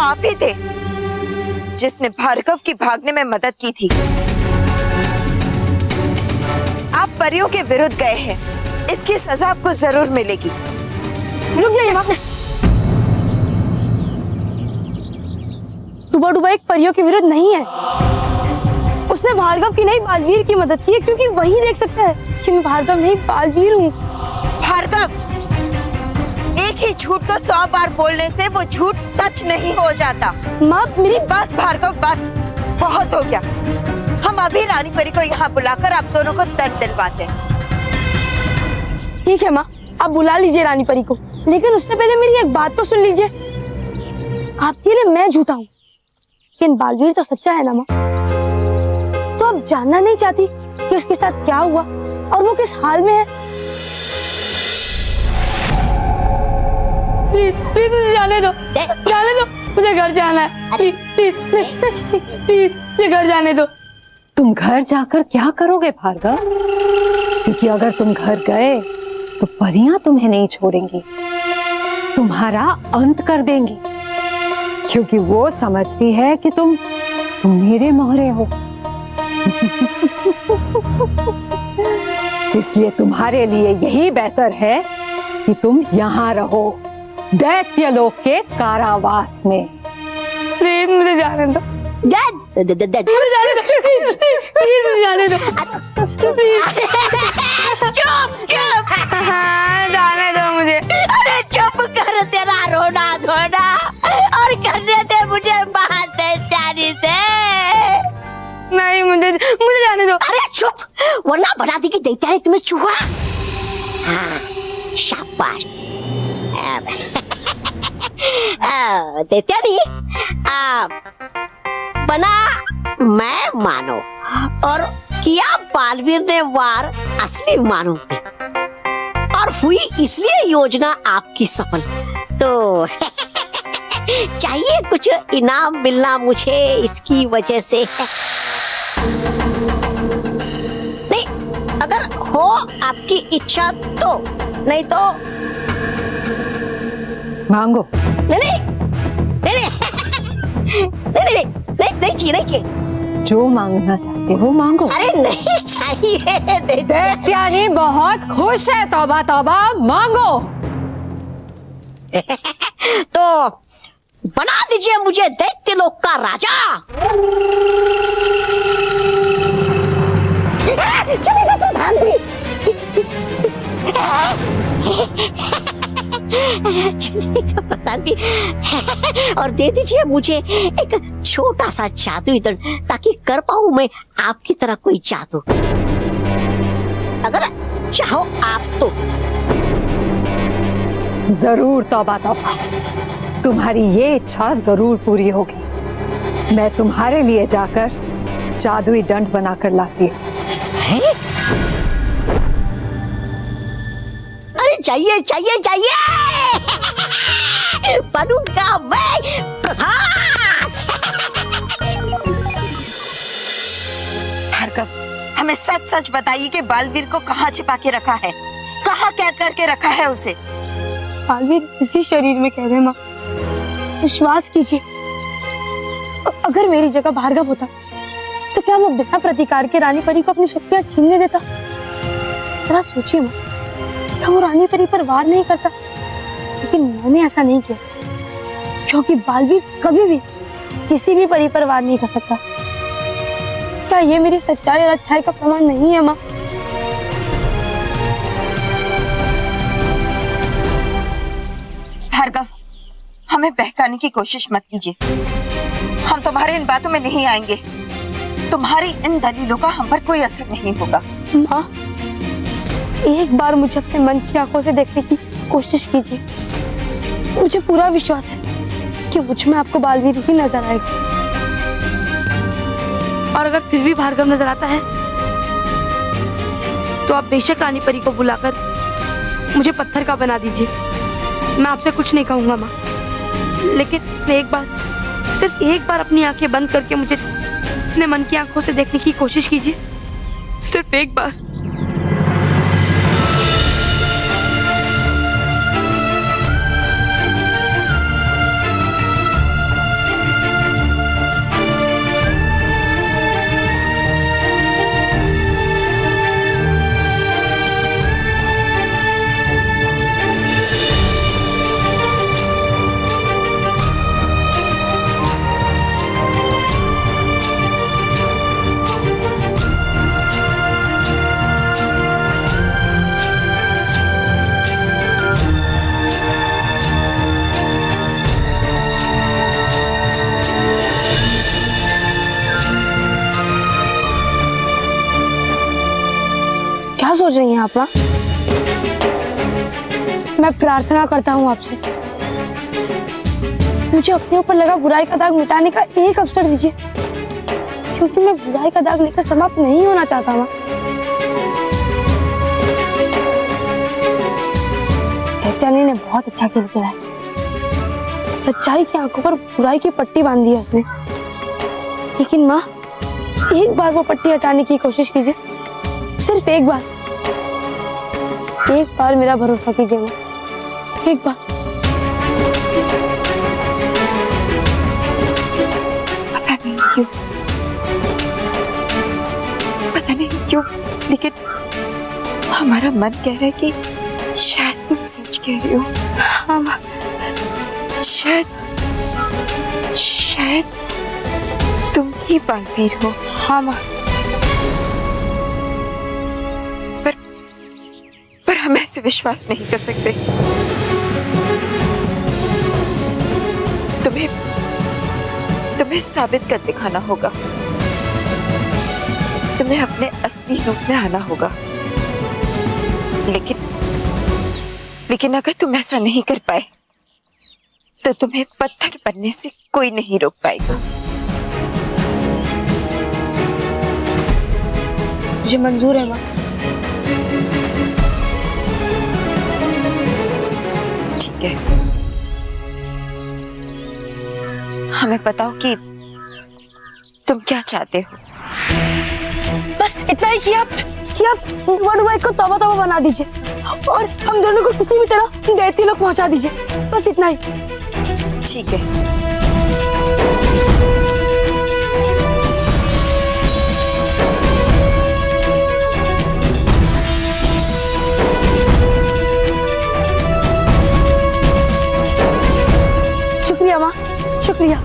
आप ही थे जिसने भार्गव की भागने में मदद की थी। आप परियों के विरुद्ध गए हैं, इसकी सजा आपको जरूर मिलेगी। रुक जाइए माँ। डूबा डूबा एक परियों के विरुद्ध नहीं है। उसने भार्गव की नहीं बालवीर की मदद की है, क्योंकि वही देख सकता है कि मैं भार्गव नहीं बालवीर हूँ। भार्गव, एक ही झूठ को 100 बार बोलने से वो झूठ सच नहीं हो जाता। माँ मेरी बस भार्गव, बस बहुत हो गया। हम अभी रानी परी को यहाँ बुलाकर आप दोनों को दर्द दिलवाते हैं। ठीक है माँ, आप बुला लीजिए रानी परी को, लेकिन उससे पहले मेरी एक बात तो सुन लीजिए। आपके लिए मैं झूठा हूँ, लेकिन बालवीर तो सच्चा है ना माँ। तो आप जानना नहीं चाहती कि उसके साथ क्या हुआ और वो किस हाल में है? प्लीज प्लीज मुझे जाने दो, मुझे घर जाना है। प्लीज प्लीज प्लीज मुझे घर जाने दो। तुम घर जाकर क्या करोगे भार्गव? क्योंकि अगर तुम घर गए तो परियां तुम्हें नहीं छोड़ेंगी, तुम्हारा अंत कर देंगी, क्योंकि वो समझती है कि तुम मेरे मोहरे हो। इसलिए तुम्हारे लिए यही बेहतर है कि तुम यहाँ रहो, दैत्य लोक के कारावास में। प्लीज मुझे जाने दो, मुझे जाने दो, प्लीज प्लीज मुझे जाने दो, प्लीज। चुप चुप, जाने दो मुझे। अरे चुप कर, तेरा रोना धोना और करने दे मुझे बात बेचारी से। नहीं, मुझे जाने दो। अरे चुप, वरना बना देगी दैत्यानी तुम्हें चूहा। हाँ, शाबाश। दैत्यानी, बना मैं मानो और किया बालवीर ने वार असली मानो पे, और हुई इसलिए योजना आपकी सफल। तो चाहिए कुछ इनाम मिलना मुझे इसकी वजह से। नहीं, अगर हो आपकी इच्छा तो, नहीं तो मांगो। नहीं नहीं नहीं नहीं नहीं नहीं चाहिए, नहीं चाहिए। जो मांगना चाहते हो मांगो। अरे नहीं चाहिए। दैत्यानी बहुत खुश है, तौबा तौबा, मांगो। तो बना दीजिए मुझे दैत्य लोक का राजा। चलेगा प्रधान भी। चलेगा प्रधान भी। और दे दीजिए मुझे एक छोटा सा जादुई दंड, ताकि कर पाऊं मैं आपकी तरह कोई जादू, अगर चाहो आप तो। जरूर तौबा तौबा, तुम्हारी ये इच्छा जरूर पूरी होगी। मैं तुम्हारे लिए जाकर जादुई दंड बनाकर लाती हूँ। अरे चाहिए चाहिए चाहिए। बनूंगा मैं प्रधान। भार्गव, हमें सच सच बताइए कि बालवीर को कहाँ छिपा के रखा है, कहाँ कैद करके रखा है उसे? बालवीर इसी शरीर में कैद है माँ, विश्वास कीजिए। अगर मेरी जगह भार्गव होता तो क्या वो बिना प्रतिकार के रानी परी को अपनी शक्तियां छीनने देता? जरा सोचिए माँ, क्या वो रानी परी पर वार नहीं करता? लेकिन मैंने ऐसा नहीं किया, क्योंकि बालवीर कभी भी किसी भी परी पर वार नहीं कर सकता। क्या ये मेरी सच्चाई और अच्छाई का प्रमाण नहीं है माँ? भार्गव, हमें बहकाने की कोशिश मत कीजिए। हम तुम्हारे इन बातों में नहीं आएंगे। तुम्हारी इन दलीलों का हम पर कोई असर नहीं होगा। माँ, एक बार मुझे अपने मन की आंखों से देखने की कोशिश कीजिए। मुझे पूरा विश्वास है कि मुझ में आपको बालवीर ही नजर आएगा। और अगर फिर भी भार्गव नजर आता है तो आप बेशक रानी परी को बुलाकर मुझे पत्थर का बना दीजिए। मैं आपसे कुछ नहीं कहूंगा माँ, लेकिन एक बार, सिर्फ एक बार अपनी आंखें बंद करके मुझे अपने मन की आंखों से देखने की कोशिश कीजिए, सिर्फ एक बार। क्या सोच रही हैं आप माँ? मैं प्रार्थना करता हूँ आपसे, मुझे अपने ऊपर लगा बुराई का दाग मिटाने का एक अवसर दीजिए, क्योंकि मैं बुराई का दाग लेकर समाप्त नहीं होना चाहता माँ। दैत्यानी ने बहुत अच्छा खेल खेला है। सच्चाई की आंखों पर बुराई की पट्टी बांधी है उसने। लेकिन माँ, एक बार वो पट्टी हटाने की कोशिश कीजिए, सिर्फ एक बार। एक बार मेरा भरोसा कीजिए माँ, एक बार। पता नहीं क्यों, लेकिन हमारा मन कह रहा है कि शायद तुम सच कह रही हो। हाँ माँ, शायद तुम ही बालवीर हो। हाँ माँ। पर हम ऐसे विश्वास नहीं कर सकते। तुम्हें साबित कर दिखाना होगा। तुम्हें अपने असली रूप में आना होगा। लेकिन अगर तुम ऐसा नहीं कर पाए तो तुम्हें पत्थर बनने से कोई नहीं रोक पाएगा। मुझे मंजूर है माँ। ठीक है, हमें बताओ कि तुम क्या चाहते हो। बस इतना ही कि आप डुबा को तौबा तौबा बना दीजिए और हम दोनों को किसी भी तरह दैत्य लोग पहुंचा दीजिए। बस इतना ही। ठीक है। शुक्रिया माँ, शुक्रिया।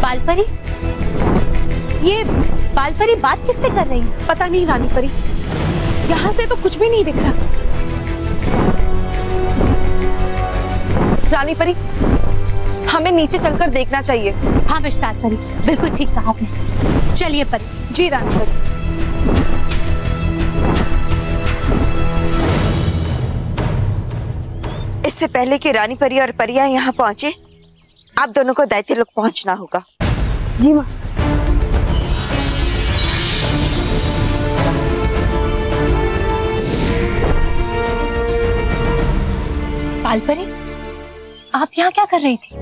बालपरी, ये बालपरी बात किससे कर रही है? पता नहीं रानी परी, यहाँ से तो कुछ भी नहीं दिख रहा। रानी परी, हमें नीचे चलकर देखना चाहिए। हाँ विस्तार परी, बिल्कुल ठीक कहा आपने। चलिए परी। जी रानी परी। इससे पहले कि रानी परी और परियां यहाँ पहुंचे, आप दोनों को दैत्य लोग पहुंचना होगा। जी माँ। बालपरी, आप यहाँ क्या कर रही थी?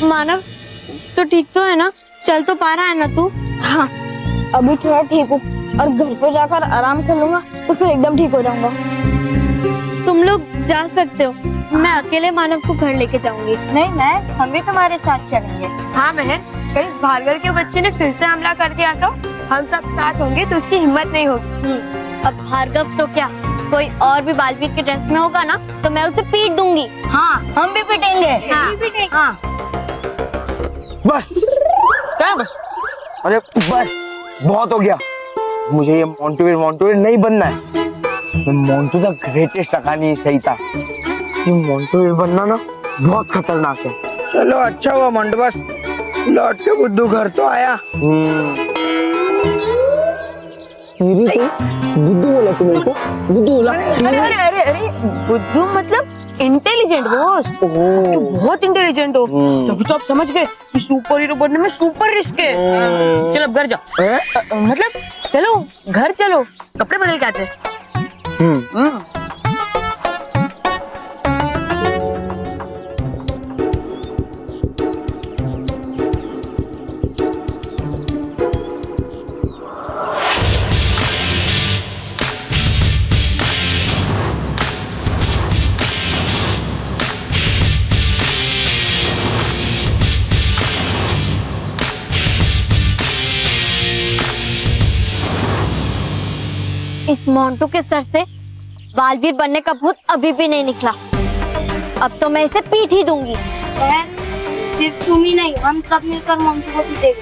मानव, तो ठीक तो है ना? चल तो पा रहा है ना तू? हाँ, अभी थोड़ा ठीक हूँ और घर पे जाकर आराम कर लूंगा तो फिर एकदम ठीक हो जाऊंगा। तुम लोग जा सकते हो, मैं अकेले मानव को घर लेके जाऊंगी। नहीं महक, हम भी तुम्हारे साथ चलेंगे। हाँ महक, कहीं इस भार्गव के बच्चे ने फिर से हमला कर दिया तो हम सब साथ होंगे तो उसकी हिम्मत नहीं होगी। अब भार्गव तो क्या, कोई और भी बालवीर के ड्रेस में होगा ना तो मैं उसे पीट दूंगी। हाँ, हम भी पिटेंगे। हाँ। बस क्या है बस? अरे बस बहुत हो गया। मुझे ये मोंटूवीर नहीं बनना है। मोंटू द ग्रेटेस्ट रखा नहीं सही था। ये मोंटूवीर बनना ना बहुत खतरनाक है। चलो अच्छा हुआ मंड, बस लौट के बुद्धू घर तो आया। बुद्धू बोला तुमने को? बुद्धू बोला? अरे बुद्धू मतलब इंटेलिजेंट बॉस। तो बहुत इंटेलिजेंट हो, तभी तो आप समझ गए कि सुपर हीरो बनने में सुपर रिस्क है। चलो अब घर जाओ। मतलब चलो घर चलो, कपड़े बदल के आते हैं। इस मोंटू के सर से बालवीर बनने का भूत अभी भी नहीं निकला। अब तो मैं इसे पीट ही दूंगी। सिर्फ तुम ही नहीं, हम सब मिलकर मोंटू को पीटेंगे।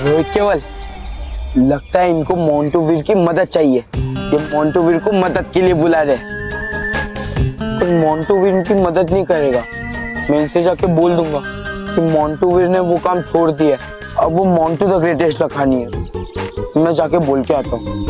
रोहित केवल, लगता है इनको मोंटू वीर की मदद चाहिए। ये मोंटू वीर को मदद के लिए बुला रहे, पर मोंटू वीर इनकी मदद नहीं करेगा। मैं इनसे जाके बोल दूंगा कि मोंटू वीर ने वो काम छोड़ दिया, अब वो मोंटू द ग्रेटेस्ट लखानी है। मैं जाके बोल के आता हूँ।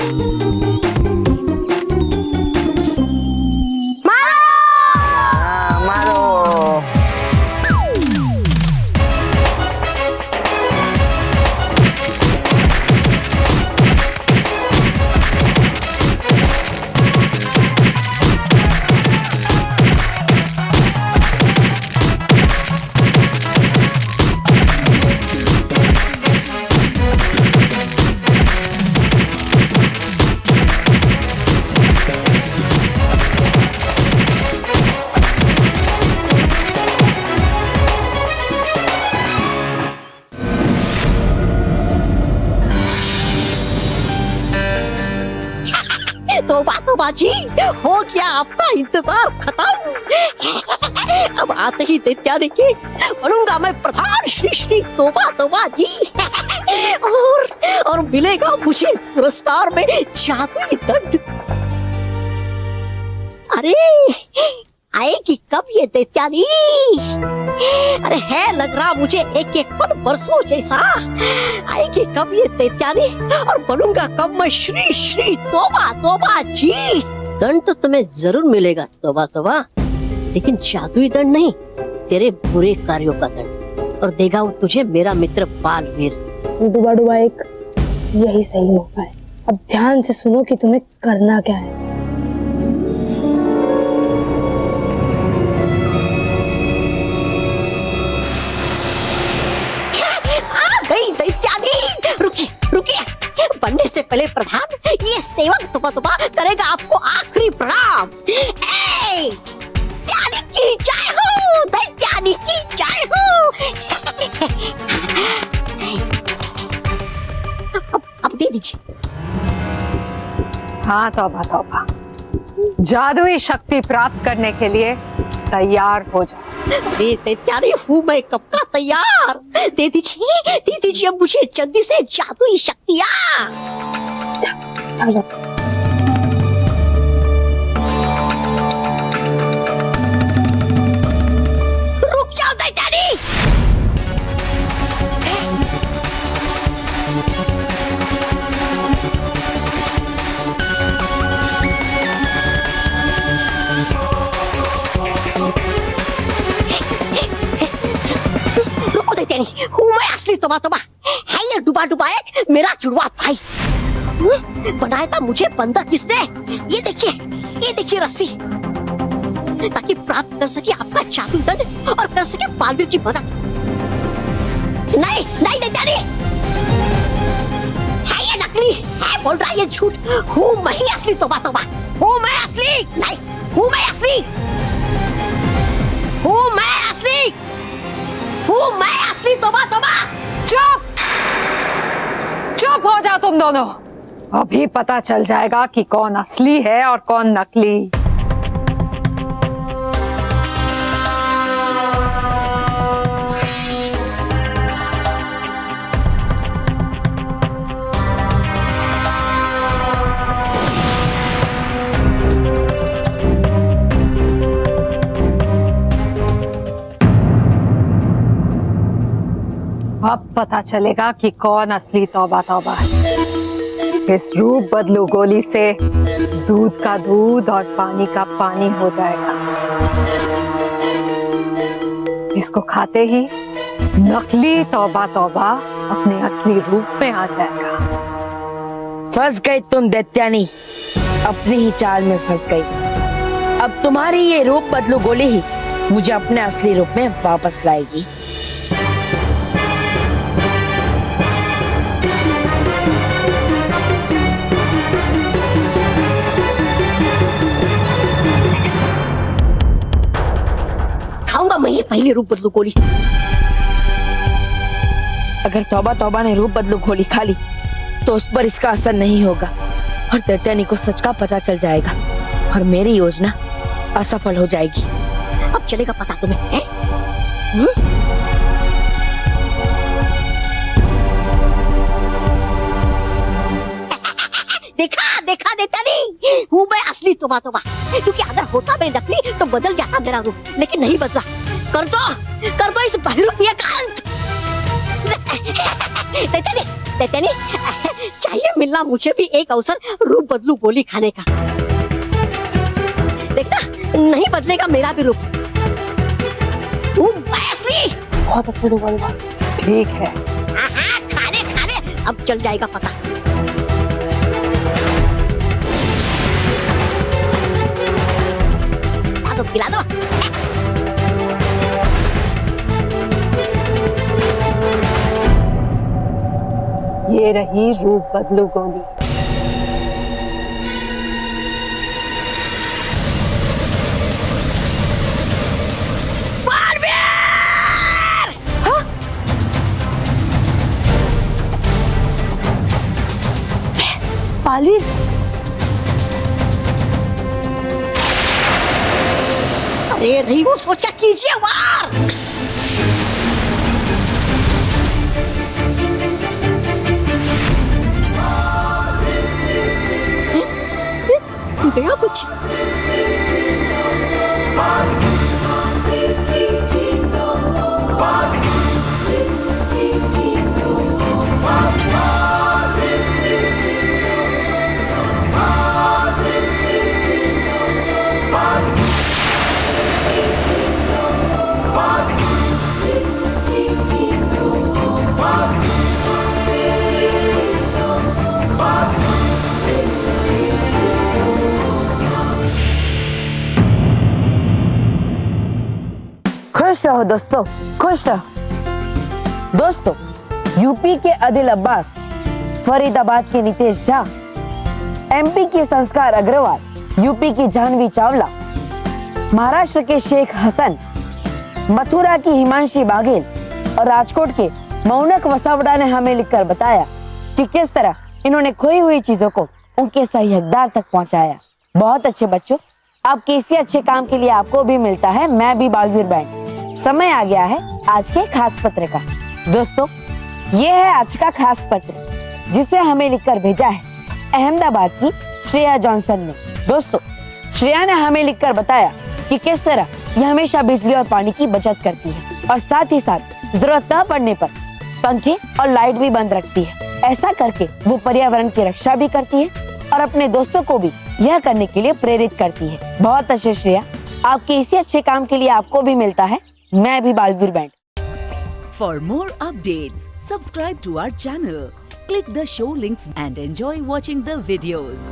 तोबा जी, हो गया आपका इंतजार खत्म। अब आते ही दैत्यानी की बनूंगा मैं प्रधान श्री श्री तोबा जी। और मिलेगा मुझे पुरस्कार में जादुई दंड। अरे आएगी कब ये दैत्यानी? अरे है लग रहा मुझे एक एक पल बरसों जैसा। आएगी कब ये दैत्यानी और बनूंगा कब मैं श्री श्री तोबा जी। दंड तो तुम्हें जरूर मिलेगा तोबा, लेकिन जादुई दंड नहीं, तेरे बुरे कार्यों का दंड। और देगा वो तुझे मेरा मित्र बालवीर। डुबा एक यही सही मौका है। अब ध्यान से सुनो कि तुम्हें करना क्या है। रुकिए, बनने से पहले प्रधान, ये सेवक तोबा करेगा आपको आखिरी प्रणाम। दैत्यानी की जय हो, दैत्यानी की जय हो। अब दे दीजिए। हाँ तौबा, जादुई शक्ति प्राप्त करने के लिए तैयार हो जाओ। अरे दैत्यानी हूँ मैं कब का तैयार। दे दीजिए मुझे जल्दी से जादुई शक्तियाँ। रुक जाओ दैत्यानी। हूँ मैं असली तोबा है ये डुबा एक मेरा जुड़वा भाई। बनाया था मुझे बंदा किसने? ये देखिए रस्सी, ताकि प्राप्त कर सके आपका जादुई दंड और कर सके बालवीर की मदद। नहीं दैत्यानी, है ये नकली, है बोल रहा है ये झूठ। हूँ मैं ही असली तोबा, हूँ मैं असली, नहीं हूँ मैं असली, हूँ मैं असली तोबा। चुप हो जाओ तुम दोनों। अभी पता चल जाएगा कि कौन असली है और कौन नकली। अब पता चलेगा कि कौन असली तौबा है। इस रूप बदलू गोली से दूध का दूध और पानी का पानी हो जाएगा। इसको खाते ही नकली तौबा अपने असली रूप में आ जाएगा। फंस गई तुम दैत्यानी, अपनी ही चाल में फंस गई। अब तुम्हारी ये रूप बदलू गोली ही मुझे अपने असली रूप में वापस लाएगी। खाऊंगा मैं ये पहली रूप बदलू गोली। अगर तौबा ने रूप बदलू गोली खा ली तो उस पर इसका असर नहीं होगा और दैत्यानी को सच का पता चल जाएगा और मेरी योजना असफल हो जाएगी। अब चलेगा पता तुम्हें है? देखा देखा देता नहीं हूँ मैं असली तोबा तोबा, क्योंकि अगर होता मैं नकली तो बदल जाता मेरा रूप, लेकिन नहीं बदला। कर दो इस बहिरूपिया का अंत। देता नहीं चाहिए मिलना मुझे भी एक अवसर रूप बदलू गोली खाने का। देखना नहीं बदलेगा मेरा भी रूप। मैं असली। बहुत अच्छे डूबल बा। ठीक है। खा ले अब चल जाएगा पता। पिला दो। ये रही रूप बदलू गोली। बालवीर अरे रही वो सोच क्या कीजिए वार। गया कुछ। खुश रहो दोस्तों, खुश रहो दोस्तों। यूपी के आदिल अब्बास, फरीदाबाद के नितेश झा, एमपी के संस्कार अग्रवाल, यूपी की जाह्नवी चावला, महाराष्ट्र के शेख हसन, मथुरा की हिमांशी बाघेल और राजकोट के मौनक वसावड़ा ने हमें लिखकर बताया कि किस तरह इन्होंने खोई हुई चीजों को उनके सही हकदार तक पहुंचाया। बहुत अच्छे बच्चों, आपके इसी अच्छे काम के लिए आपको भी मिलता है मैं भी बालवीर बैंड। समय आ गया है आज के खास पत्र का। दोस्तों, ये है आज का खास पत्र जिसे हमें लिखकर भेजा है अहमदाबाद की श्रेया जॉनसन ने। दोस्तों, श्रेया ने हमें लिखकर बताया कि किस तरह ये हमेशा बिजली और पानी की बचत करती है और साथ ही साथ जरूरत न पड़ने पर पंखे और लाइट भी बंद रखती है। ऐसा करके वो पर्यावरण की रक्षा भी करती है और अपने दोस्तों को भी यह करने के लिए प्रेरित करती है। बहुत अच्छे श्रेया, आपके इसी अच्छे काम के लिए आपको भी मिलता है मैं भी Baalveer band. For more updates, subscribe to our channel, click the show links and enjoy watching the videos.